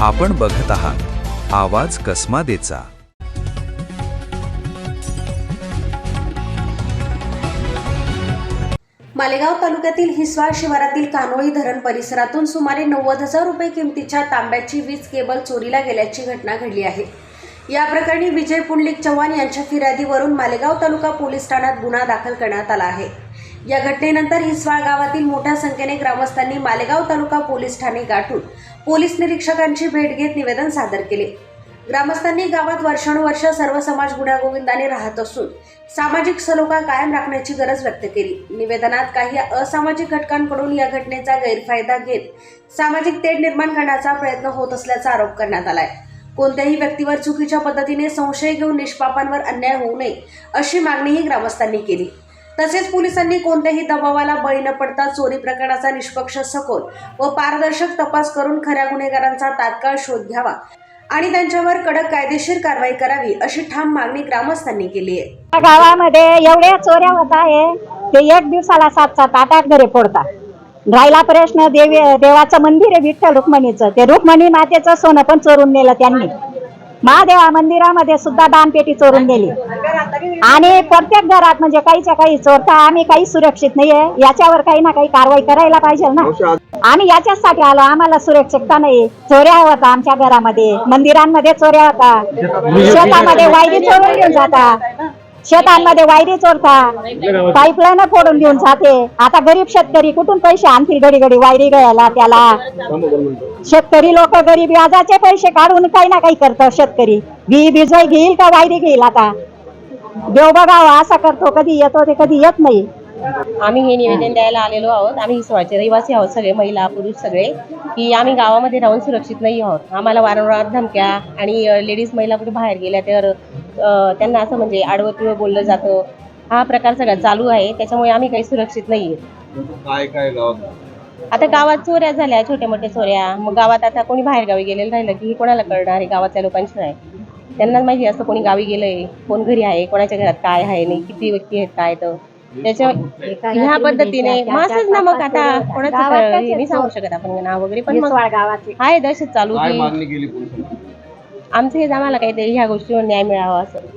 आपण बघत आहात आवाज कसमादेचा। मालेगाव तालुक्यातील हिस्वाळ शिवारातील कानोळी धरण परिसरातून सुमारे 90,000 रुपये किमतीच्या तांब्याची वीज केबल चोरीला गेल्याची घटना घडली आहे। या प्रकरणी विजय पुंडलिक चव्हाण यांच्या फिर्यादीवरून मालेगाव तालुका पोलीस ठाण्यात गुन्हा दाखल करण्यात आला आहे। या घटनेनंतर हिस्वाळ गावातील मोठ्या संख्येने ग्रामस्थांनी मालेगाव तालुका पोलीस ठाणे गाठून पोलीस निरीक्षकांची भेट घेत निवेदन सादर केले। ग्रामस्थांनी गावात वर्षानुवर्ष सर्व समाज गुण्यागोविंदाने राहत असून सामाजिक सलोखा कायम राखण्याची गरज व्यक्त केली। निवेदनात काही असामाजिक घटकांकडून या घटनेचा गैरफायदा घेत सामाजिक तेढ निर्माण करण्याचा प्रयत्न होत असल्याचा आरोप करण्यात आलाय। कोणत्याही व्यक्तीवर चुकीच्या पद्धतीने संशय घेऊन निष्पापांवर अन्याय होऊ नये अशी मागणीही ग्रामस्थांनी केली। तसेच पोलिसांनी कोणत्याही दबावाला बळी न पडता चोरी प्रकरणाचा निष्पक्ष, सखोल व पारदर्शक तपास करून खऱ्या गुन्हेगारांचा तात्काळ शोध घ्यावा आणि त्यांच्यावर कडक कायदेशीर कारवाई करावी अशी ठाम मागणी ग्रामस्थांनी केली आहे। गावामध्ये एवढ्या चोऱ्या होत आहे ते एक दिवसाला 7-7, 8-8 घरे फोडतात। राहिला प्रश्न देवाचं मंदिर आहे विठ्ठल रुक्मिणीचं, ते रुक्मिणी मातेचं सोनं पण चोरून नेलं त्यांनी। महादेवा मंदिरामध्ये सुद्धा दानपेटी चोरून नेली आणि प्रत्येक घरात म्हणजे काहीच्या काही चोरता। आम्ही काही सुरक्षित नाहीये, याच्यावर काही ना काही कारवाई करायला पाहिजे ना। आम्ही याच्यासाठी आलो, आम्हाला सुरक्षितता नाही। चोऱ्या होता आमच्या घरामध्ये, मंदिरांमध्ये चोऱ्या होता, शेतामध्ये वायरी चोरून घेऊन जाता, शेतांमध्ये वायरी चोरता, पाईपलाईन फोडून घेऊन जाते। आता गरीब शेतकरी कुठून पैसे आणतील घडी घडी वायरी घ्यायला? त्याला शेतकरी लोक गरीब व्याजाचे पैसे काढून काही ना काही करतात। शेतकरी बिजवाई घेईल का वायरी घेईल? आता देव बघावा असा करतो, कधी येतो ते कधी येत नाही। आम्ही हे निवेदन द्यायला आलेलो आहोत। आम्ही हिस्वाळचे रहिवासी आहोत, सगळे महिला पुरुष सगळे, की आम्ही गावामध्ये राहून सुरक्षित नाही आहोत। आम्हाला वारंवार धमक्या आणि लेडीज महिला कुठे बाहेर गेल्या तर त्यांना असं म्हणजे आडवं तिडवं बोललं जातं। हा प्रकार सगळा चालू आहे, त्याच्यामुळे आम्ही काही सुरक्षित नाही काय गावात आता गावात चोऱ्या झाल्या, छोट्या मोठ्या चोऱ्या। मग गावात आता कोणी बाहेर गावी गेलेलं राहिलं की कोणाला कळणार आहे? गावातल्या लोकांची नाही, त्यांनाच माहिती असतं कोणी गावी गेलंय, कोण घरी आहे, कोणाच्या घरात काय आहे नाही, किती व्यक्ती आहेत काय। तर त्याच्या ह्या पद्धतीने मासच ना, मग आता कोणाचं नाही सांगू शकत आपण नाव वगैरे, पण मग आहे दहशत चालू की मागणी केली पोलिसांनी? आमचं हे आम्हाला काहीतरी ह्या गोष्टीवर न्याय मिळावा असं